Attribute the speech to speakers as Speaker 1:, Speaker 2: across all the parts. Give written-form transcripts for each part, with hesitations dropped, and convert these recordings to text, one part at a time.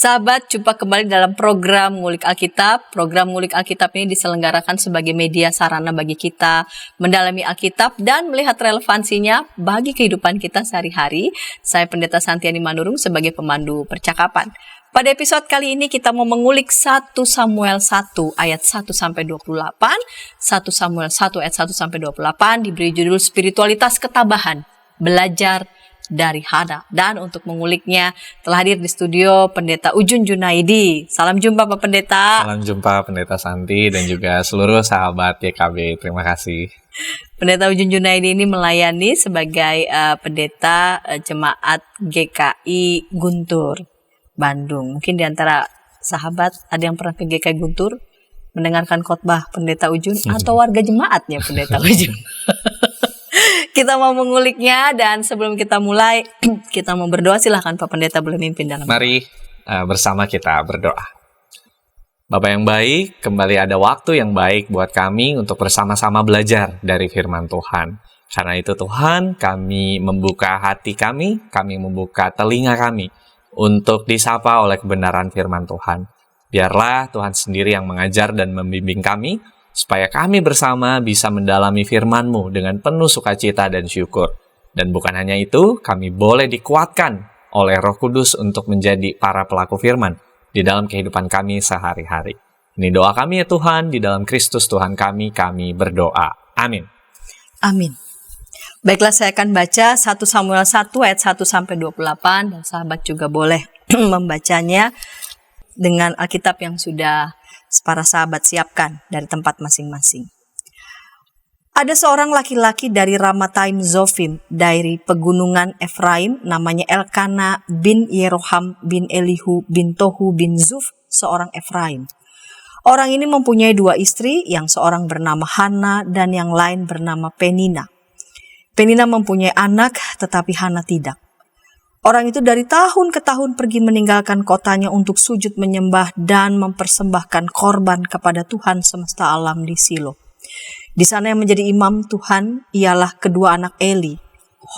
Speaker 1: Sahabat, jumpa kembali dalam program Ngulik Alkitab. Program Ngulik Alkitab ini diselenggarakan sebagai media sarana bagi kita mendalami Alkitab dan melihat relevansinya bagi kehidupan kita sehari-hari. Saya Pendeta Santiani Manurung sebagai pemandu percakapan. Pada episode kali ini kita mau mengulik 1 Samuel 1 ayat 1 sampai 28. 1 Samuel 1 ayat 1 sampai 28 diberi judul Spiritualitas Ketabahan, Belajar dari Hana. Dan untuk menguliknya telah hadir di studio Pendeta Ujun Junaidi. Salam jumpa Pak Pendeta.
Speaker 2: Salam jumpa Pendeta Santi dan juga seluruh sahabat YKB. Terima kasih.
Speaker 1: Pendeta Ujun Junaidi ini melayani sebagai pendeta jemaat GKI Guntur, Bandung. Mungkin di antara sahabat ada yang pernah ke GKI Guntur mendengarkan khotbah Pendeta Ujun atau warga jemaatnya Pendeta Ujun. Kita mau menguliknya, dan sebelum kita mulai, kita mau berdoa. Silahkan Pak Pendeta boleh mimpin dalam.
Speaker 2: Mari bersama kita berdoa. Bapa yang baik, kembali ada waktu yang baik buat kami untuk bersama-sama belajar dari firman Tuhan. Karena itu Tuhan, kami membuka hati kami membuka telinga kami untuk disapa oleh kebenaran firman Tuhan. Biarlah Tuhan sendiri yang mengajar dan membimbing kami, supaya kami bersama bisa mendalami firman-Mu dengan penuh sukacita dan syukur. Dan bukan hanya itu, kami boleh dikuatkan oleh Roh Kudus untuk menjadi para pelaku firman di dalam kehidupan kami sehari-hari. Ini doa kami ya Tuhan, di dalam Kristus Tuhan kami berdoa. Amin.
Speaker 1: Amin. Baiklah, saya akan baca 1 Samuel 1 ayat 1 sampai 28, dan sahabat juga boleh membacanya dengan Alkitab yang sudah para sahabat siapkan dari tempat masing-masing. Ada seorang laki-laki dari Ramataim Zofim, dari pegunungan Efraim, namanya Elkana bin Yeroham bin Elihu bin Tohu bin Zuf, seorang Efraim. Orang ini mempunyai 2 istri, yang seorang bernama Hana dan yang lain bernama Penina. Penina mempunyai anak, tetapi Hana tidak. Orang itu dari tahun ke tahun pergi meninggalkan kotanya untuk sujud menyembah dan mempersembahkan korban kepada Tuhan semesta alam di Silo. Di sana yang menjadi imam Tuhan ialah kedua anak Eli,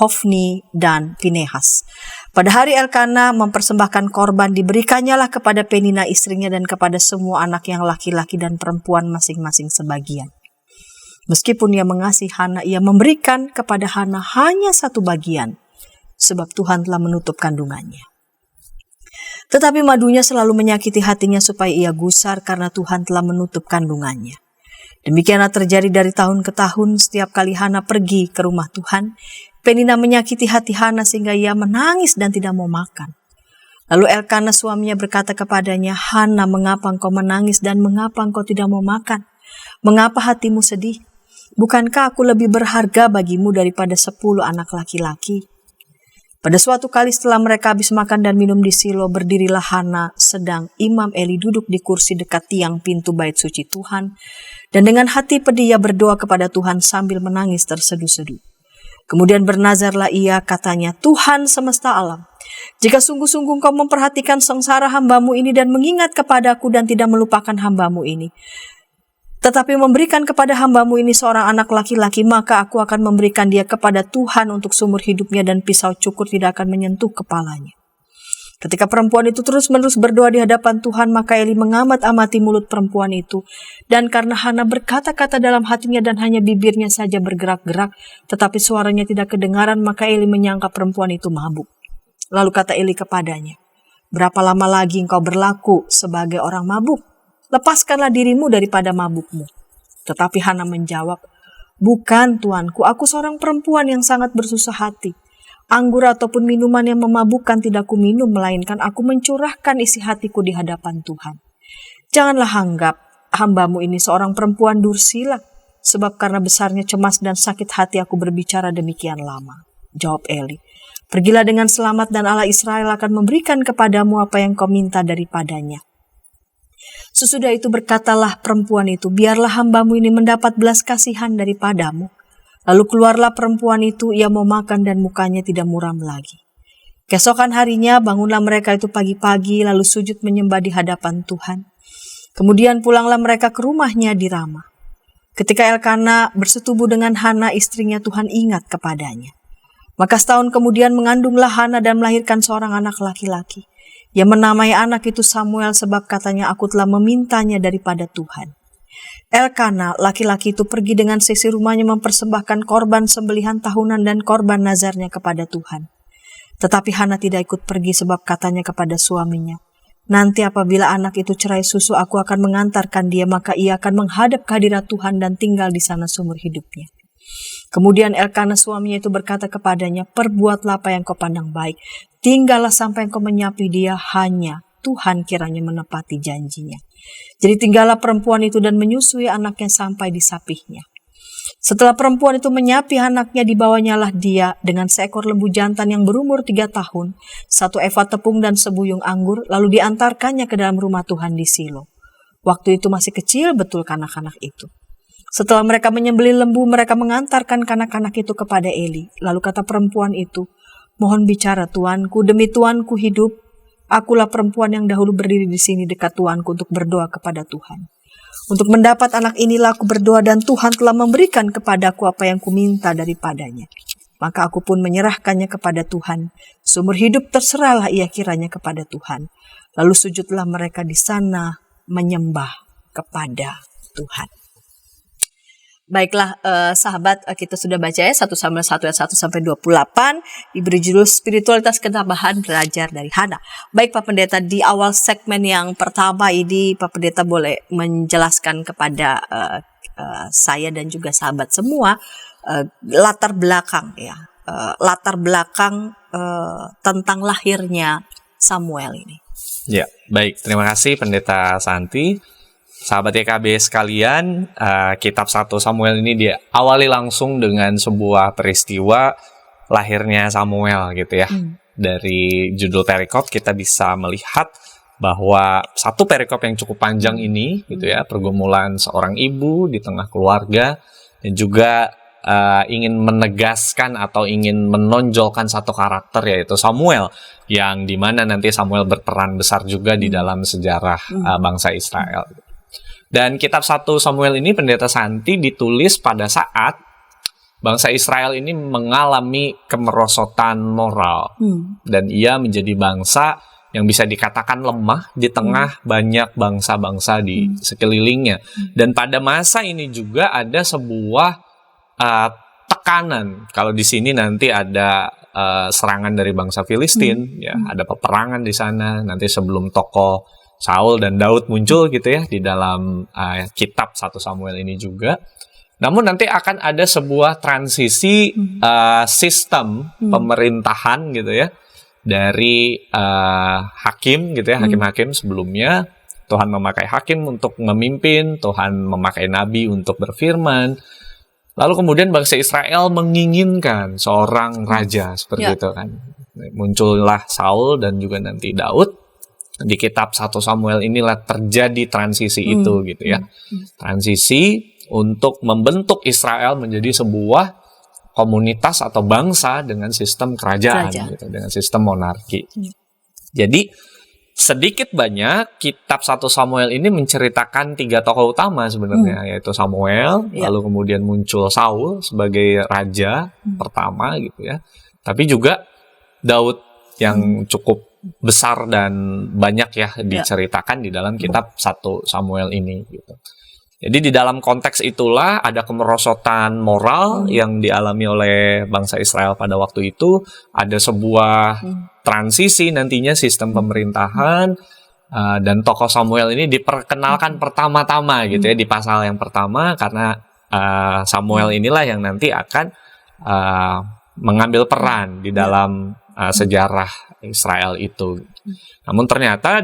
Speaker 1: Hofni dan Pinehas. Pada hari Elkana mempersembahkan korban, diberikannya kepada Penina istrinya dan kepada semua anak yang laki-laki dan perempuan masing-masing sebagian. Meskipun ia mengasihi Hana, ia memberikan kepada Hana hanya 1 bagian, sebab Tuhan telah menutup kandungannya. Tetapi madunya selalu menyakiti hatinya supaya ia gusar karena Tuhan telah menutup kandungannya. Demikianlah terjadi dari tahun ke tahun. Setiap kali Hana pergi ke rumah Tuhan, Penina menyakiti hati Hana sehingga ia menangis dan tidak mau makan. Lalu Elkana suaminya berkata kepadanya, "Hana, mengapa engkau menangis dan mengapa engkau tidak mau makan? Mengapa hatimu sedih? Bukankah aku lebih berharga bagimu daripada 10 anak laki-laki?" Pada suatu kali setelah mereka habis makan dan minum di Silo, berdirilah Hana, sedang Imam Eli duduk di kursi dekat tiang pintu bait suci Tuhan, dan dengan hati pedih ia berdoa kepada Tuhan sambil menangis terseduh-seduh. Kemudian bernazarlah ia, katanya, "Tuhan semesta alam, jika sungguh-sungguh engkau memperhatikan sengsara hamba-Mu ini dan mengingat kepadaku dan tidak melupakan hamba-Mu ini, tetapi memberikan kepada hamba-Mu ini seorang anak laki-laki, maka aku akan memberikan dia kepada Tuhan untuk seumur hidupnya dan pisau cukur tidak akan menyentuh kepalanya." Ketika perempuan itu terus-menerus berdoa di hadapan Tuhan, maka Eli mengamat-amati mulut perempuan itu. Dan karena Hana berkata-kata dalam hatinya dan hanya bibirnya saja bergerak-gerak, tetapi suaranya tidak kedengaran, maka Eli menyangka perempuan itu mabuk. Lalu kata Eli kepadanya, "Berapa lama lagi engkau berlaku sebagai orang mabuk? Lepaskanlah dirimu daripada mabukmu." Tetapi Hana menjawab, "Bukan, tuanku, aku seorang perempuan yang sangat bersusah hati. Anggur ataupun minuman yang memabukkan tidak ku minum, melainkan aku mencurahkan isi hatiku di hadapan Tuhan. Janganlah anggap hamba-Mu ini seorang perempuan dursila, sebab karena besarnya cemas dan sakit hati aku berbicara demikian lama." Jawab Eli, "Pergilah dengan selamat dan Allah Israel akan memberikan kepadamu apa yang kau minta daripadanya." Sesudah itu berkatalah perempuan itu, "Biarlah hamba-Mu ini mendapat belas kasihan daripadamu." Lalu keluarlah perempuan itu, ia mau makan dan mukanya tidak muram lagi. Keesokan harinya bangunlah mereka itu pagi-pagi, lalu sujud menyembah di hadapan Tuhan. Kemudian pulanglah mereka ke rumahnya di Rama. Ketika Elkana bersetubuh dengan Hana istrinya, Tuhan ingat kepadanya. Maka setahun kemudian mengandunglah Hana dan melahirkan seorang anak laki-laki. Ia menamai anak itu Samuel sebab katanya, aku telah memintanya daripada Tuhan. Elkana, laki-laki itu pergi dengan sisi rumahnya mempersembahkan korban sembelihan tahunan dan korban nazarnya kepada Tuhan. Tetapi Hana tidak ikut pergi sebab katanya kepada suaminya, nanti apabila anak itu cerai susu, aku akan mengantarkan dia, maka ia akan menghadap kehadirat Tuhan dan tinggal di sana seumur hidupnya. Kemudian Elkana suaminya itu berkata kepadanya, perbuatlah apa yang kau pandang baik, tinggallah sampai engkau menyapi dia, hanya Tuhan kiranya menepati janjinya. Jadi tinggallah perempuan itu dan menyusui anaknya sampai disapihnya. Setelah perempuan itu menyapi anaknya, dibawanyalah dia dengan seekor lembu jantan yang berumur 3 tahun, 1 eva tepung dan sebuyung anggur, lalu diantarkannya ke dalam rumah Tuhan di Silo. Waktu itu masih kecil betul kanak-kanak itu. Setelah mereka menyembelih lembu, mereka mengantarkan kanak-kanak itu kepada Eli. Lalu kata perempuan itu, mohon bicara tuanku, demi tuanku hidup, akulah perempuan yang dahulu berdiri di sini dekat tuanku untuk berdoa kepada Tuhan. Untuk mendapat anak inilah aku berdoa dan Tuhan telah memberikan kepadaku apa yang kuminta daripadanya. Maka aku pun menyerahkannya kepada Tuhan. Seumur hidup terserahlah ia kiranya kepada Tuhan. Lalu sujudlah mereka di sana menyembah kepada Tuhan. Baiklah sahabat, kita sudah baca ya 1 Samuel 1 ayat 1 sampai 28, diberi judul spiritualitas ketabahan belajar dari Hana. Baik Pak Pendeta, di awal segmen yang pertama ini Pak Pendeta boleh menjelaskan kepada saya dan juga sahabat semua latar belakang ya, tentang lahirnya Samuel ini.
Speaker 2: Ya, baik. Terima kasih Pendeta Santi. Sahabat YKB sekalian, kitab 1 Samuel ini diawali langsung dengan sebuah peristiwa lahirnya Samuel gitu ya. Dari judul perikop kita bisa melihat bahwa satu perikop yang cukup panjang ini gitu ya, pergumulan seorang ibu di tengah keluarga, dan juga ingin menegaskan atau ingin menonjolkan satu karakter yaitu Samuel, yang dimana nanti Samuel berperan besar juga di dalam sejarah bangsa Israel. Dan kitab 1 Samuel ini Pendeta Santi ditulis pada saat bangsa Israel ini mengalami kemerosotan moral. Dan ia menjadi bangsa yang bisa dikatakan lemah di tengah banyak bangsa-bangsa di sekelilingnya. Dan pada masa ini juga ada sebuah tekanan. Kalau di sini nanti ada serangan dari bangsa Filistin, ya, ada peperangan di sana. Nanti sebelum tokoh Saul dan Daud muncul gitu ya di dalam kitab 1 Samuel ini juga. Namun nanti akan ada sebuah transisi sistem pemerintahan gitu ya, dari hakim gitu ya, hakim-hakim sebelumnya. Tuhan memakai hakim untuk memimpin, Tuhan memakai nabi untuk berfirman. Lalu kemudian bangsa Israel menginginkan seorang raja seperti itu kan. Muncullah Saul dan juga nanti Daud. Di kitab 1 Samuel inilah terjadi transisi itu gitu ya. Transisi untuk membentuk Israel menjadi sebuah komunitas atau bangsa dengan sistem kerajaan. Gitu, dengan sistem monarki. Jadi sedikit banyak kitab 1 Samuel ini menceritakan 3 tokoh utama sebenarnya, yaitu Samuel, lalu kemudian muncul Saul sebagai raja pertama gitu ya. Tapi juga Daud yang cukup besar dan banyak ya diceritakan di dalam kitab 1 Samuel ini gitu. Jadi di dalam konteks itulah ada kemerosotan moral yang dialami oleh bangsa Israel pada waktu itu, ada sebuah transisi nantinya sistem pemerintahan, dan tokoh Samuel ini diperkenalkan pertama-tama gitu ya di pasal yang pertama, karena Samuel inilah yang nanti akan mengambil peran di dalam sejarah Israel itu. Namun ternyata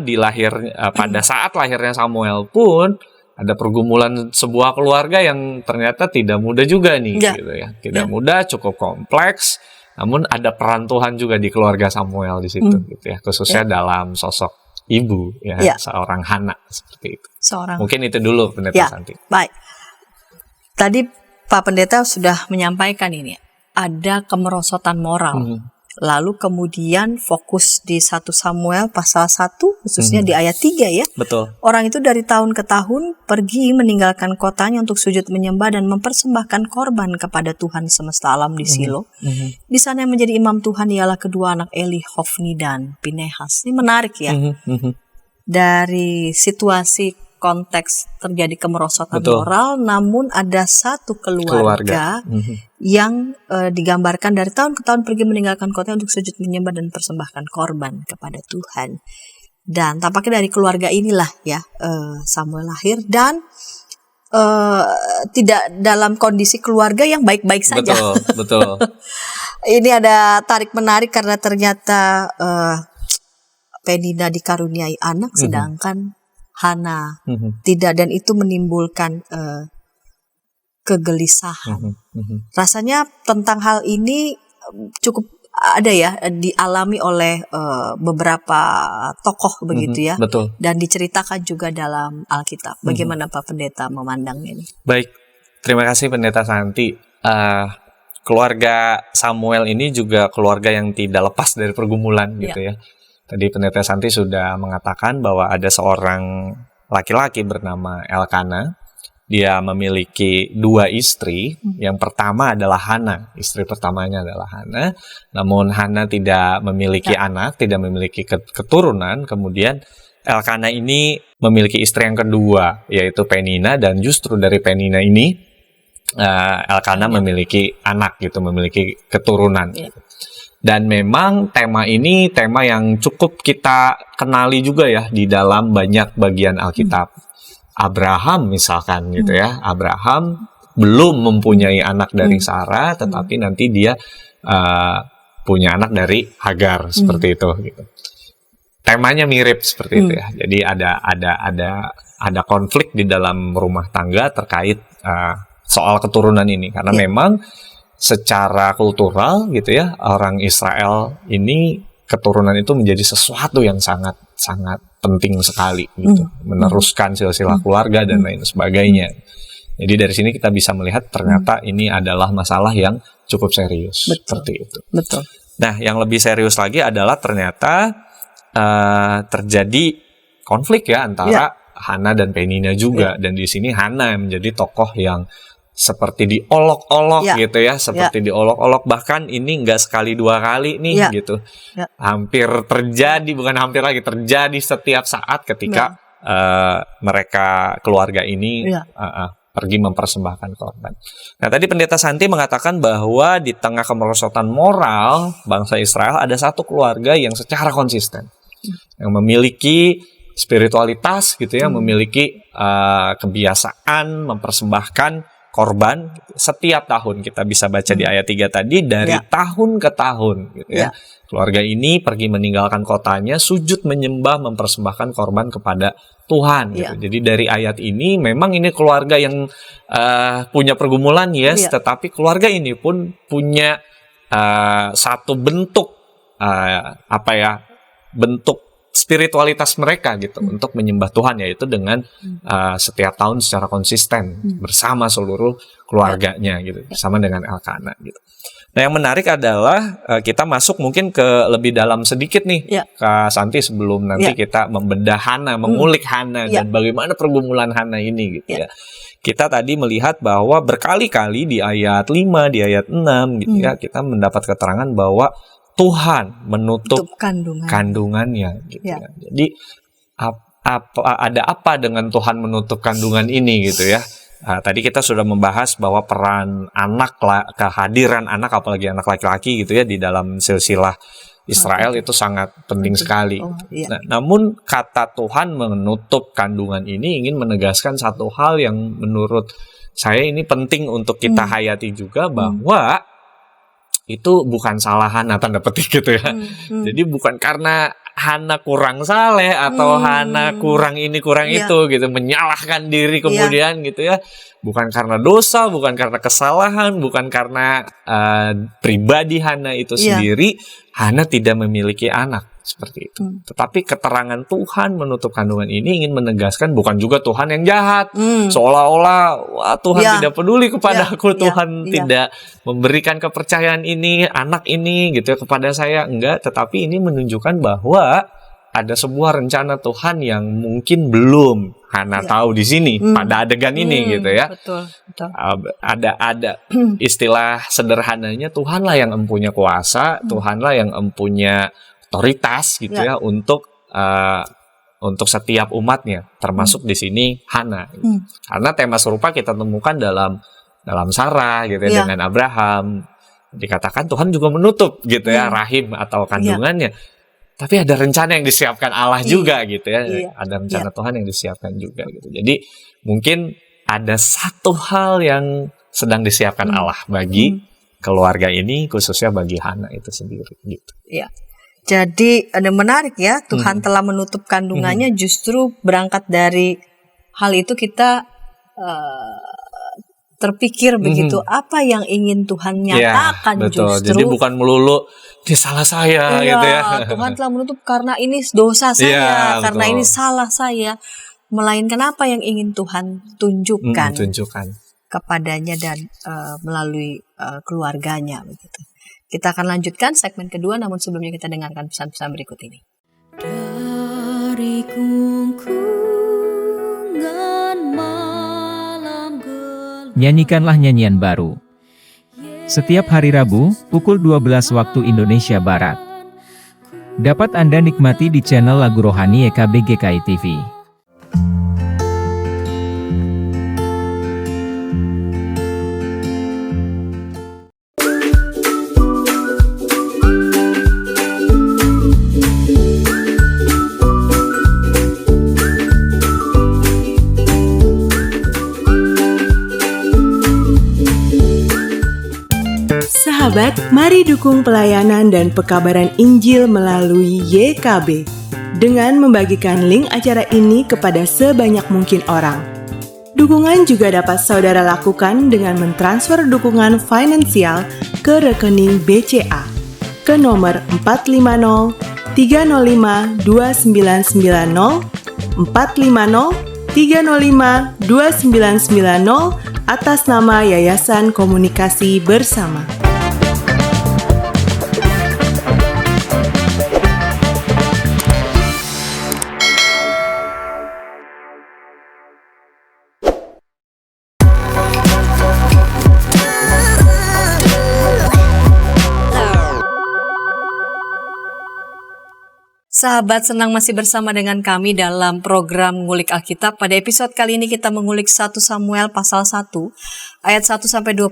Speaker 2: pada saat lahirnya Samuel pun ada pergumulan sebuah keluarga yang ternyata tidak mudah juga nih, gitu ya. Tidak mudah, cukup kompleks. Namun ada peran Tuhan juga di keluarga Samuel di situ, gitu ya. Khususnya dalam sosok ibu, ya, seorang Hana seperti itu. Mungkin itu dulu Pendeta Santi.
Speaker 1: Baik. Tadi Pak Pendeta sudah menyampaikan ini, ada kemerosotan moral. Lalu kemudian fokus di 1 Samuel pasal 1 khususnya di ayat 3 ya.
Speaker 2: Betul.
Speaker 1: Orang itu dari tahun ke tahun pergi meninggalkan kotanya untuk sujud menyembah dan mempersembahkan korban kepada Tuhan semesta alam di Silo. Di sana yang menjadi imam Tuhan ialah kedua anak Eli, Hofni dan Pinehas. Ini menarik ya. Dari situasi konteks terjadi kemerosotan
Speaker 2: Betul.
Speaker 1: moral, namun ada satu keluarga yang digambarkan dari tahun ke tahun pergi meninggalkan kota untuk sujud menyembah dan persembahkan korban kepada Tuhan. Dan tampaknya dari keluarga inilah ya Samuel lahir, dan tidak dalam kondisi keluarga yang baik-baik saja.
Speaker 2: Betul.
Speaker 1: Ini ada tarik menarik karena ternyata Penina dikaruniai anak, sedangkan Hana tidak, dan itu menimbulkan kegelisahan. Rasanya tentang hal ini cukup ada ya, dialami oleh beberapa tokoh begitu ya.
Speaker 2: Betul.
Speaker 1: Dan diceritakan juga dalam Alkitab. Bagaimana Pak Pendeta memandang ini?
Speaker 2: Baik, terima kasih Pendeta Santi. Keluarga Samuel ini juga keluarga yang tidak lepas dari pergumulan gitu ya. Tadi Pendeta Santi sudah mengatakan bahwa ada seorang laki-laki bernama Elkana. Dia memiliki 2 istri. Yang pertama adalah Hana. Istri pertamanya adalah Hana. Namun Hana tidak memiliki anak, tidak memiliki keturunan. Kemudian Elkana ini memiliki istri yang kedua, yaitu Penina. Dan justru dari Penina ini Elkana memiliki anak gitu, memiliki keturunan. Dan memang tema ini tema yang cukup kita kenali juga ya di dalam banyak bagian Alkitab. Abraham misalkan gitu ya. Abraham belum mempunyai anak dari Sarah, tetapi nanti dia punya anak dari Hagar seperti itu gitu. Temanya mirip seperti itu ya. Jadi ada konflik di dalam rumah tangga terkait soal keturunan ini, karena memang secara kultural gitu ya, orang Israel ini keturunan itu menjadi sesuatu yang sangat penting sekali gitu, meneruskan silsilah keluarga dan lain sebagainya. Jadi dari sini kita bisa melihat ternyata ini adalah masalah yang cukup serius. Seperti itu.
Speaker 1: Betul.
Speaker 2: Nah, yang lebih serius lagi adalah ternyata terjadi konflik ya antara Hana dan Penina juga, dan di sini Hana yang menjadi tokoh yang seperti diolok-olok gitu ya, seperti diolok-olok, bahkan ini nggak sekali 2 kali nih gitu, hampir terjadi, bukan hampir lagi, terjadi setiap saat ketika mereka keluarga ini pergi mempersembahkan korban. Nah, tadi Pendeta Santi mengatakan bahwa di tengah kemerosotan moral bangsa Israel ada satu keluarga yang secara konsisten, yang memiliki spiritualitas gitu ya, memiliki kebiasaan mempersembahkan korban setiap tahun. Kita bisa baca di ayat 3 tadi, dari tahun ke tahun gitu ya. Keluarga ini pergi meninggalkan kotanya, sujud menyembah, mempersembahkan korban kepada Tuhan gitu. Jadi dari ayat ini memang ini keluarga yang punya pergumulan, tetapi keluarga ini pun punya satu bentuk bentuk spiritualitas mereka gitu untuk menyembah Tuhan, yaitu dengan setiap tahun secara konsisten bersama seluruh keluarganya gitu, bersama dengan Elkana gitu. Nah, yang menarik adalah kita masuk mungkin ke lebih dalam sedikit nih, Kak Santi, sebelum nanti kita membedah Hana, mengulik Hana dan bagaimana pergumulan Hana ini gitu ya. Kita tadi melihat bahwa berkali-kali di ayat 5, di ayat 6 gitu ya, kita mendapat keterangan bahwa Tuhan menutup kandungannya gitu ya. Jadi ada apa dengan Tuhan menutup kandungan ini gitu ya. Tadi kita sudah membahas bahwa peran anak, kehadiran anak, apalagi anak laki-laki gitu ya, di dalam silsilah Israel itu sangat penting sekali. Nah, namun kata Tuhan menutup kandungan ini ingin menegaskan satu hal yang menurut saya ini penting untuk kita hayati juga, bahwa itu bukan salah Hana, tanda petik gitu ya. Jadi bukan karena Hana kurang saleh atau Hana kurang ini kurang itu gitu, menyalahkan diri kemudian gitu ya. Bukan karena dosa, bukan karena kesalahan, bukan karena pribadi Hana itu sendiri Hana tidak memiliki anak. seperti itu. Tetapi keterangan Tuhan menutup kandungan ini ingin menegaskan bukan juga Tuhan yang jahat. Seolah-olah wah, Tuhan tidak peduli kepada aku, Tuhan tidak memberikan kepercayaan ini, anak ini gitu ya kepada saya. Enggak, tetapi ini menunjukkan bahwa ada sebuah rencana Tuhan yang mungkin belum Hana tahu di sini pada adegan ini gitu ya.
Speaker 1: Betul.
Speaker 2: Ada istilah sederhananya, Tuhanlah yang empunya kuasa, Tuhanlah yang empunya otoritas gitu ya untuk setiap umatnya, termasuk di sini Hana. Karena tema serupa kita temukan dalam Sarah gitu ya, dengan Abraham. Dikatakan Tuhan juga menutup gitu ya rahim atau kandungannya. Tapi ada rencana yang disiapkan Allah juga gitu ya. Ada rencana Tuhan yang disiapkan juga gitu. Jadi mungkin ada satu hal yang sedang disiapkan Allah bagi keluarga ini, khususnya bagi Hana itu sendiri gitu.
Speaker 1: Iya. Jadi ada menarik ya, Tuhan telah menutup kandungannya, justru berangkat dari hal itu kita terpikir begitu, apa yang ingin Tuhan nyatakan
Speaker 2: betul.
Speaker 1: justru.
Speaker 2: Jadi bukan melulu ini salah saya gitu ya.
Speaker 1: Tuhan telah menutup karena ini dosa saya, karena ini salah saya, melainkan apa yang ingin Tuhan tunjukkan kepadanya dan melalui keluarganya begitu. Kita akan lanjutkan segmen kedua, namun sebelumnya kita dengarkan pesan-pesan berikut ini. Dari
Speaker 3: Nyanyikanlah nyanyian baru. Setiap hari Rabu, pukul 12 waktu Indonesia Barat. Dapat Anda nikmati di channel Lagu Rohani YKB GKI TV.
Speaker 4: Sahabat, mari dukung pelayanan dan pekabaran Injil melalui YKB dengan membagikan link acara ini kepada sebanyak mungkin orang. Dukungan juga dapat saudara lakukan dengan mentransfer dukungan finansial ke rekening BCA ke nomor 450 305 2990 450 305 2990 atas nama Yayasan Komunikasi Bersama.
Speaker 1: Sahabat, senang masih bersama dengan kami dalam program Ngulik Alkitab. Pada episode kali ini kita mengulik 1 Samuel pasal 1 ayat 1-28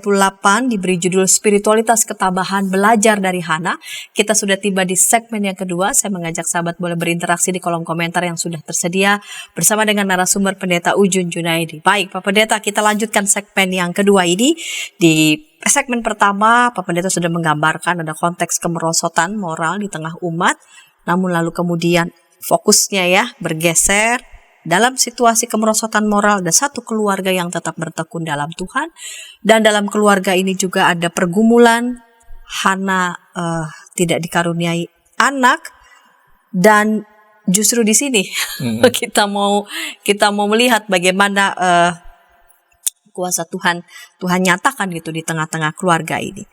Speaker 1: diberi judul Spiritualitas Ketabahan Belajar dari Hana. Kita sudah tiba di segmen yang kedua. Saya mengajak sahabat boleh berinteraksi di kolom komentar yang sudah tersedia bersama dengan narasumber Pendeta Ujun Junaidi. Baik Pak Pendeta, kita lanjutkan segmen yang kedua ini. Di segmen pertama Pak Pendeta sudah menggambarkan ada konteks kemerosotan moral di tengah umat. Namun lalu kemudian fokusnya ya bergeser dalam situasi kemerosotan moral, ada satu keluarga yang tetap bertekun dalam Tuhan. Dan dalam keluarga ini juga ada pergumulan, Hana tidak dikaruniai anak. Dan justru di sini kita mau melihat bagaimana kuasa Tuhan nyatakan gitu di tengah-tengah keluarga ini.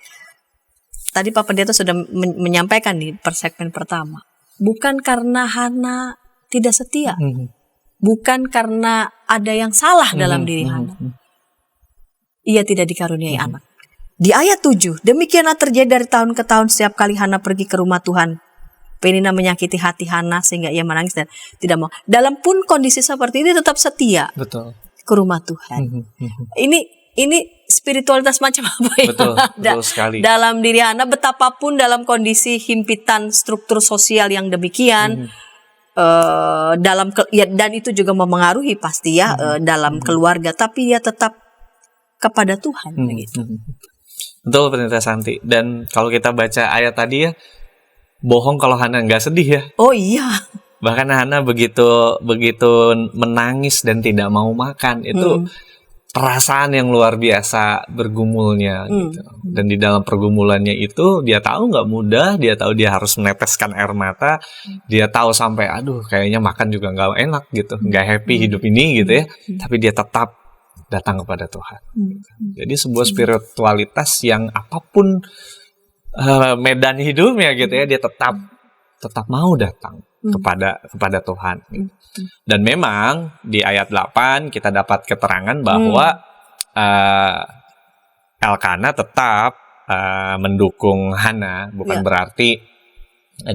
Speaker 1: Tadi Pak Pendeta sudah menyampaikan di segmen pertama. Bukan karena Hana tidak setia. Bukan karena ada yang salah dalam diri Hana. Ia tidak dikaruniai anak. Di ayat 7, demikianlah terjadi dari tahun ke tahun setiap kali Hana pergi ke rumah Tuhan. Penina menyakiti hati Hana sehingga ia menangis dan tidak mau. Dalam pun kondisi seperti ini tetap setia.
Speaker 2: Betul.
Speaker 1: Ke rumah Tuhan. Ini spiritualitas macam apa yang ada dalam diri Hana, betapapun dalam kondisi himpitan struktur sosial yang demikian, dan itu juga mempengaruhi pasti ya dalam keluarga, tapi dia tetap kepada Tuhan begitu.
Speaker 2: Betul Pendeta Santi. Dan kalau kita baca ayat tadi ya, bohong kalau Hana nggak sedih ya.
Speaker 1: Oh iya.
Speaker 2: Bahkan Hana begitu menangis dan tidak mau makan itu. perasaan yang luar biasa bergumulnya gitu. Dan di dalam pergumulannya itu dia tahu nggak mudah, dia tahu dia harus meneteskan air mata, dia tahu sampai aduh kayaknya makan juga nggak enak gitu, nggak happy hidup ini gitu ya, tapi dia tetap datang kepada Tuhan. Jadi sebuah spiritualitas yang apapun medan hidupnya gitu ya, dia tetap mau datang kepada Tuhan. Dan memang di ayat 8 kita dapat keterangan bahwa Elkana tetap mendukung Hana, bukan berarti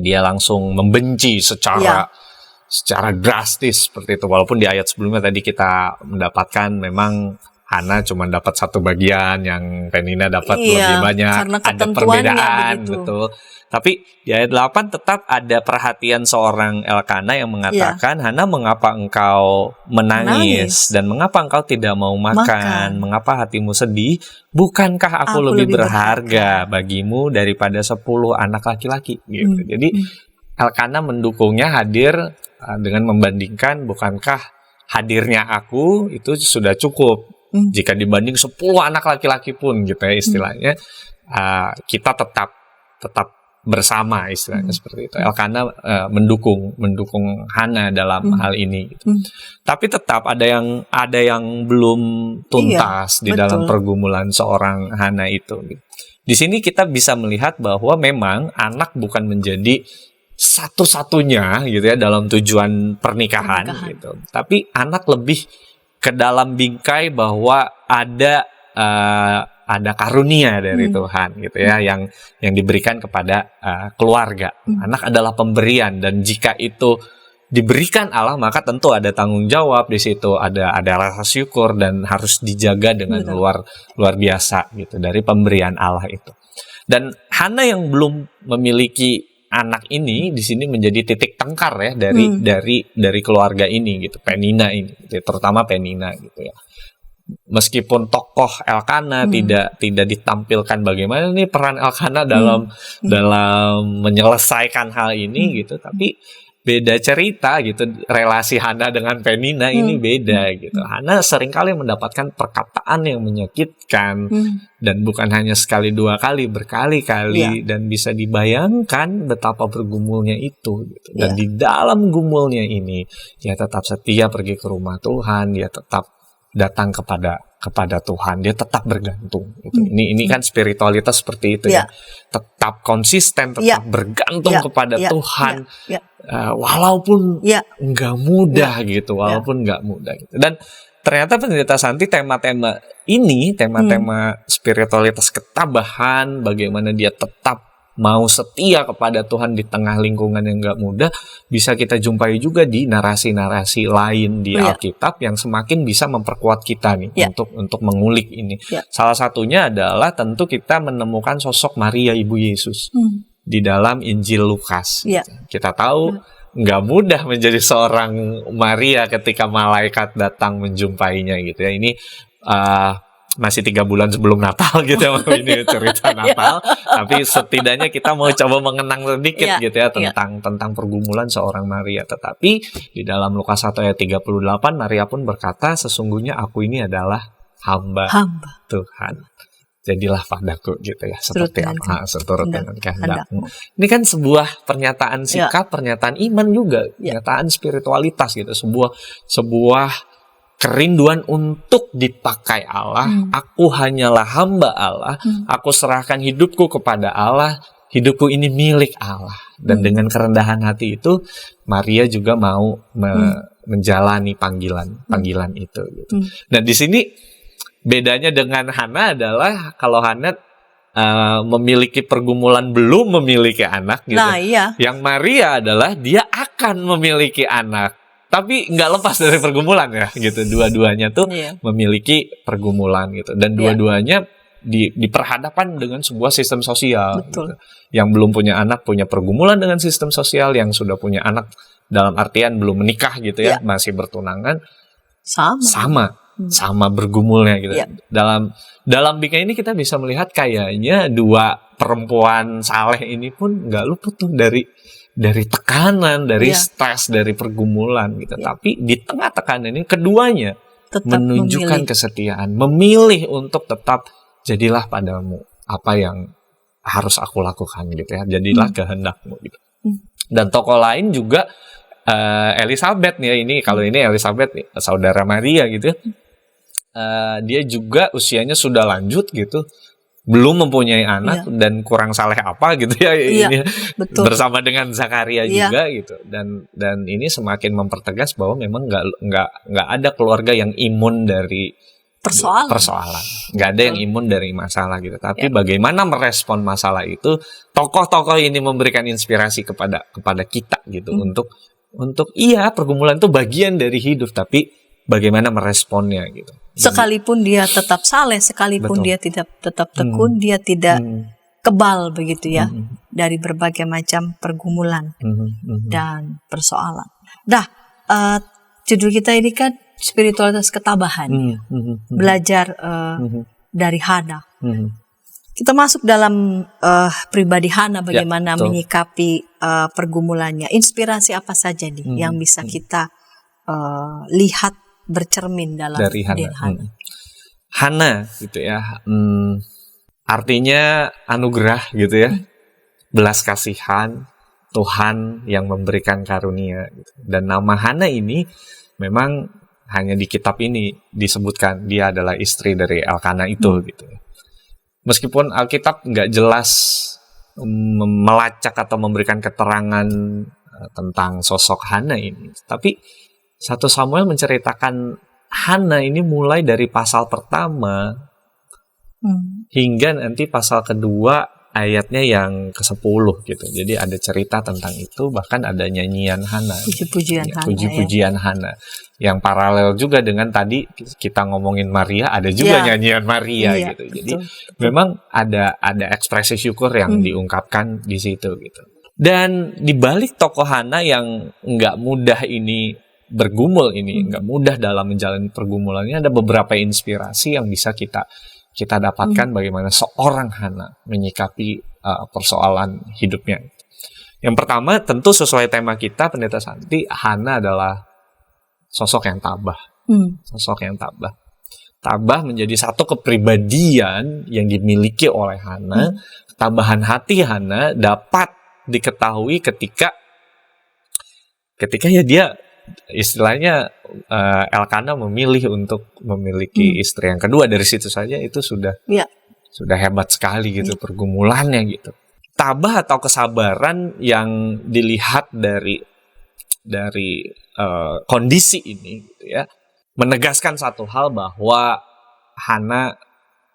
Speaker 2: dia langsung membenci secara drastis seperti itu. Walaupun di ayat sebelumnya tadi kita mendapatkan memang Hana cuma dapat satu bagian, yang Penina dapat lebih banyak, ada perbedaan, betul. Tapi di ayat 8 tetap ada perhatian seorang Elkana yang mengatakan, Hana, mengapa engkau menangis dan mengapa engkau tidak mau makan? Mengapa hatimu sedih? Bukankah aku lebih berharga bagimu daripada 10 anak laki-laki? Gitu. Jadi Elkana mendukungnya hadir dengan membandingkan, bukankah hadirnya aku itu sudah cukup? Jika dibanding 10 anak laki-laki pun gitu ya istilahnya, kita tetap bersama istilahnya seperti itu. Elkana mendukung Hana dalam hal ini gitu. Tapi tetap ada yang belum tuntas di dalam pergumulan seorang Hana itu gitu. Di sini kita bisa melihat bahwa memang anak bukan menjadi satu-satunya gitu ya dalam tujuan pernikahan. Gitu. Tapi anak lebih ke dalam bingkai bahwa ada karunia dari Tuhan gitu ya, yang diberikan kepada keluarga. Anak adalah pemberian, dan jika itu diberikan Allah maka tentu ada tanggung jawab di situ, ada rasa syukur dan harus dijaga dengan luar biasa gitu dari pemberian Allah itu. Dan Hana yang belum memiliki anak ini di sini menjadi titik tengkar ya dari keluarga ini gitu, Penina ini gitu, terutama Penina gitu ya. Meskipun tokoh Elkana tidak ditampilkan bagaimana nih peran Elkana dalam menyelesaikan hal ini gitu, tapi beda cerita gitu. Relasi Hana dengan Penina ini beda gitu. Hana seringkali mendapatkan perkataan yang menyakitkan, dan bukan hanya sekali dua kali, berkali-kali, dan bisa dibayangkan betapa bergumulnya itu gitu. Dan di dalam gumulnya ini dia tetap setia pergi ke rumah Tuhan, dia tetap datang kepada Tuhan, dia tetap bergantung gitu. Ini kan spiritualitas seperti itu ya. Tetap konsisten, tetap bergantung kepada Tuhan. Walaupun nggak mudah gitu, walaupun nggak mudah gitu. Dan ternyata Pendeta Santi tema-tema spiritualitas ketabahan, bagaimana dia tetap mau setia kepada Tuhan di tengah lingkungan yang nggak mudah, bisa kita jumpai juga di narasi-narasi lain di Alkitab yang semakin bisa memperkuat kita nih untuk mengulik ini. Salah satunya adalah tentu kita menemukan sosok Maria Ibu Yesus di dalam Injil Lukas. Kita tahu nggak mudah menjadi seorang Maria ketika malaikat datang menjumpainya gitu ya. Ini masih 3 bulan sebelum Natal gitu ya, ini cerita Natal. Tapi setidaknya kita mau coba mengenang sedikit gitu ya tentang pergumulan seorang Maria. Tetapi di dalam Lukas 1 ayat 38 Maria pun berkata, sesungguhnya aku ini adalah hamba Tuhan. Jadilah padaku gitu ya, seperti apa seturut dengan kehendakmu. Ini kan sebuah pernyataan sikap, pernyataan iman juga, pernyataan spiritualitas gitu, sebuah kerinduan untuk dipakai Allah. Aku hanyalah hamba Allah. Aku serahkan hidupku kepada Allah. Hidupku ini milik Allah. Dan dengan kerendahan hati itu, Maria juga mau menjalani panggilan itu. Gitu. Nah di sini bedanya dengan Hana adalah kalau Hana memiliki pergumulan belum memiliki anak gitu. Yang Maria adalah dia akan memiliki anak. Tapi nggak lepas dari pergumulan ya gitu. Dua-duanya tuh memiliki pergumulan gitu. Dan dua-duanya diperhadapkan dengan sebuah sistem sosial. Gitu. Yang belum punya anak punya pergumulan dengan sistem sosial. Yang sudah punya anak dalam artian belum menikah gitu ya, masih bertunangan. Sama bergumulnya gitu. Dalam bingkai ini kita bisa melihat kayaknya dua perempuan saleh ini pun nggak luput tuh dari tekanan, dari stres, dari pergumulan gitu. Tapi di tengah tekanan ini keduanya
Speaker 1: Tetap
Speaker 2: menunjukkan
Speaker 1: memilih.
Speaker 2: kesetiaan, memilih untuk tetap jadilah padamu apa yang harus aku lakukan gitu ya, jadilah kehendakmu gitu. Dan tokoh lain juga Elizabeth nih ya, ini kalau ini Elizabeth nih, saudara Maria gitu ya. Dia juga usianya sudah lanjut gitu, belum mempunyai anak dan kurang saleh apa gitu ya, ini
Speaker 1: betul.
Speaker 2: bersama dengan Zakaria
Speaker 1: Iya.
Speaker 2: juga gitu, dan ini semakin mempertegas bahwa memang nggak ada keluarga yang imun dari persoalan, nggak ada yang imun dari masalah gitu. Tapi bagaimana merespon masalah itu, tokoh-tokoh ini memberikan inspirasi kepada kita gitu, untuk iya pergumulan itu bagian dari hidup, tapi bagaimana meresponnya gitu.
Speaker 1: Sekalipun dia tetap saleh, sekalipun
Speaker 2: Betul.
Speaker 1: dia tidak tetap tekun, dia tidak kebal begitu ya dari berbagai macam pergumulan dan persoalan. Nah, judul kita ini kan spiritualitas ketabahan, belajar dari Hana. Kita masuk dalam pribadi Hana, bagaimana menyikapi pergumulannya. Inspirasi apa saja nih yang bisa kita lihat bercermin dalam
Speaker 2: dari Hana. Hana gitu ya, artinya anugerah gitu ya, belas kasihan Tuhan yang memberikan karunia gitu. Dan nama Hana ini memang hanya di kitab ini disebutkan dia adalah istri dari Elkana itu gitu. Meskipun Alkitab nggak jelas melacak atau memberikan keterangan tentang sosok Hana ini, tapi 1 Samuel menceritakan Hana ini mulai dari pasal pertama hingga nanti pasal kedua ayatnya yang ke-10 gitu. Jadi ada cerita tentang itu, bahkan ada nyanyian Hana.
Speaker 1: Puji-pujian Hana.
Speaker 2: Puji-pujian Hana. Yang paralel juga dengan tadi kita ngomongin Maria, ada juga nyanyian Maria gitu. Jadi memang ada ekspresi syukur yang diungkapkan di situ gitu. Dan di balik tokoh Hana yang nggak mudah ini bergumul ini, nggak mudah dalam menjalani pergumulannya, ada beberapa inspirasi yang bisa kita dapatkan bagaimana seorang Hana menyikapi persoalan hidupnya. Yang pertama tentu sesuai tema kita, Pendeta Santi, Hana adalah sosok yang tabah. Sosok yang tabah. Tabah menjadi satu kepribadian yang dimiliki oleh Hana. Ketabahan hati Hana dapat diketahui ketika ya dia istilahnya Elkana memilih untuk memiliki istri yang kedua. Dari situ saja itu sudah hebat sekali gitu pergumulannya gitu. Tabah atau kesabaran yang dilihat dari kondisi ini gitu ya, menegaskan satu hal bahwa Hana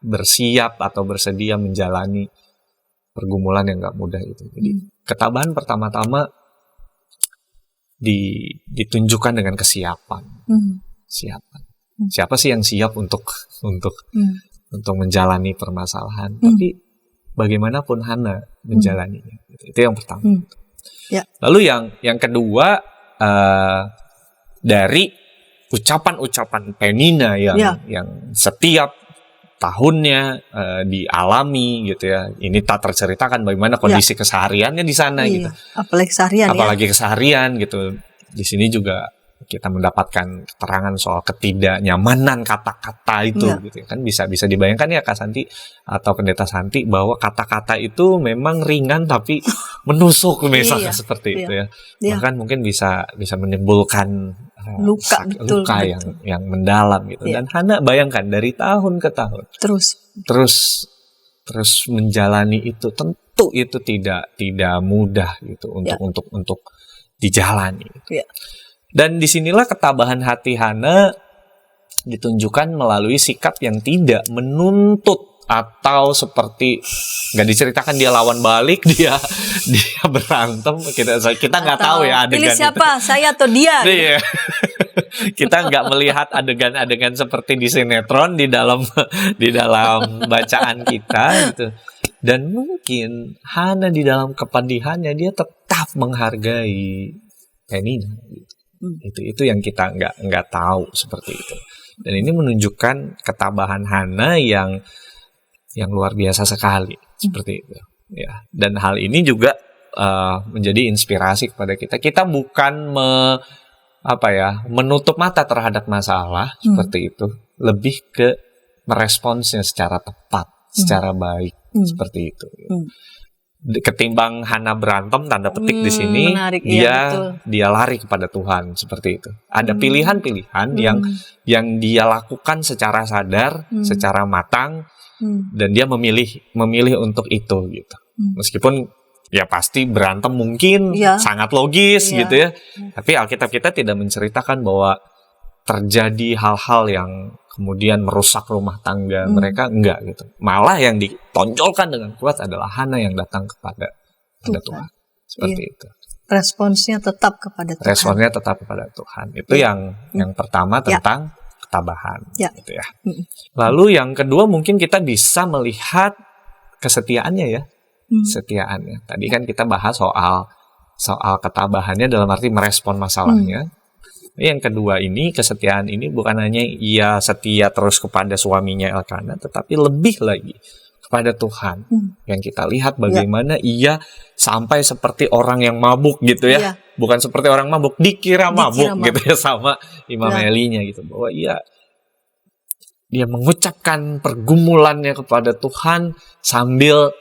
Speaker 2: bersiap atau bersedia menjalani pergumulan yang gak mudah itu. Jadi ketabahan pertama-tama ditunjukkan dengan kesiapan. Siapa sih yang siap untuk menjalani permasalahan? Tapi bagaimanapun Hana menjalaninya. Itu yang pertama. Lalu yang kedua, dari ucapan-ucapan Penina yang setiap tahunnya dialami gitu ya. Ini tak terceritakan bagaimana kondisi kesehariannya di sana gitu. Apalagi keseharian gitu. Di sini juga kita mendapatkan keterangan soal ketidaknyamanan kata-kata itu gitu kan, bisa dibayangkan ya Kak Santi atau Pendeta Santi bahwa kata-kata itu memang ringan tapi menusuk misalnya seperti itu ya. Bahkan mungkin bisa menimbulkan luka yang mendalam gitu. Dan Hana bayangkan dari tahun ke tahun terus menjalani itu, tentu itu tidak mudah gitu untuk dijalani gitu. Dan disinilah ketabahan hati Hana ditunjukkan melalui sikap yang tidak menuntut atau seperti nggak diceritakan dia lawan balik, dia berantem, kita nggak tahu ya adegan
Speaker 1: pilih siapa, saya atau dia.
Speaker 2: Iya. Kita nggak melihat adegan-adegan seperti di sinetron di dalam bacaan kita gitu. Dan mungkin Hana di dalam kepedihannya dia tetap menghargai Penina gitu. Itu yang kita nggak tahu seperti itu. Dan ini menunjukkan ketabahan Hana yang luar biasa sekali seperti itu ya. Dan hal ini juga menjadi inspirasi kepada kita. Kita bukan menutup mata terhadap masalah seperti itu, lebih ke meresponsnya secara tepat, secara baik seperti itu. Ketimbang Hana berantem tanda petik di sini,
Speaker 1: menarik, iya,
Speaker 2: dia lari kepada Tuhan seperti itu. Ada pilihan-pilihan yang dia lakukan secara sadar, secara matang, dan dia memilih untuk itu gitu. Meskipun ya pasti berantem mungkin sangat logis gitu ya. Tapi Alkitab kita tidak menceritakan bahwa terjadi hal-hal yang kemudian merusak rumah tangga mereka, enggak gitu. Malah yang ditonjolkan dengan kuat adalah Hana yang datang kepada Tuhan. Seperti itu.
Speaker 1: Responsnya tetap kepada Tuhan.
Speaker 2: Responnya tetap kepada Tuhan. Itu yang pertama tentang ketabahan gitu ya. Lalu yang kedua mungkin kita bisa melihat kesetiaannya ya. Kesetiaannya. Tadi kan kita bahas soal ketabahannya dalam arti merespon masalahnya. Yang kedua ini, kesetiaan ini bukan hanya ia setia terus kepada suaminya Elkana, tetapi lebih lagi kepada Tuhan. Yang kita lihat bagaimana ia sampai seperti orang yang mabuk gitu ya. Bukan seperti orang mabuk, dikira mabuk gitu ya sama Imam Elinya gitu. Bahwa dia mengucapkan pergumulannya kepada Tuhan sambil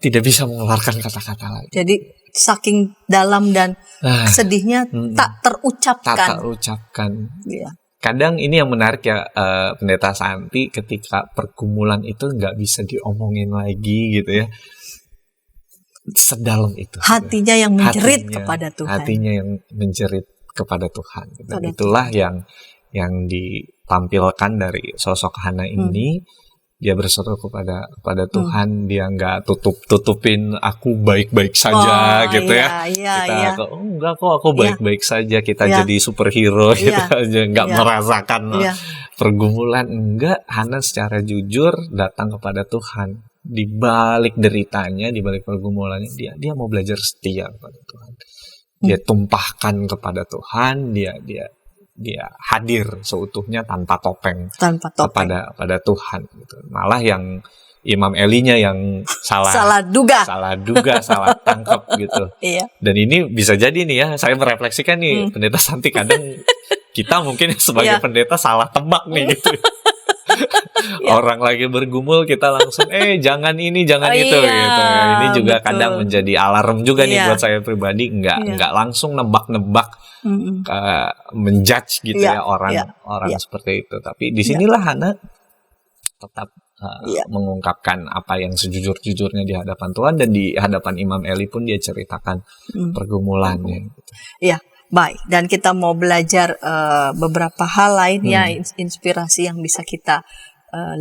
Speaker 2: tidak bisa mengeluarkan kata-kata lagi.
Speaker 1: Jadi saking dalam dan sedihnya tak terucapkan. Iya.
Speaker 2: Kadang ini yang menarik ya, Pendeta Santi, ketika pergumulan itu nggak bisa diomongin lagi gitu ya. Sedalam itu.
Speaker 1: Hatinya yang menjerit kepada Tuhan.
Speaker 2: Hatinya yang menjerit kepada Tuhan. Dan itulah yang ditampilkan dari sosok Hana ini. Dia berseru kepada Tuhan, dia nggak tutupin aku baik-baik saja gitu ya. Kita enggak kok, aku baik-baik saja. Kita jadi superhero gitu aja, nggak merasakan pergumulan. Enggak, Hana secara jujur datang kepada Tuhan. Di balik deritanya, di balik pergumulannya, dia mau belajar setia kepada Tuhan. Dia tumpahkan kepada Tuhan, dia hadir seutuhnya tanpa topeng kepada Tuhan gitu. Malah yang Imam Elinya yang salah duga, salah tangkap gitu. Dan ini bisa jadi nih ya, saya merefleksikan nih Pendeta Santi, kadang kita mungkin sebagai pendeta salah tebak nih gitu. Orang lagi bergumul kita langsung jangan ini jangan itu gitu. Ini juga kadang menjadi alarm juga nih buat saya pribadi, nggak langsung nebak-nebak menjudge gitu ya orang seperti itu. Tapi disinilah Hana tetap mengungkapkan apa yang sejujur-jujurnya di hadapan Tuhan, dan di hadapan Imam Eli pun dia ceritakan pergumulannya. Gitu.
Speaker 1: Iya. Baik, dan kita mau belajar beberapa hal lain ya, inspirasi yang bisa kita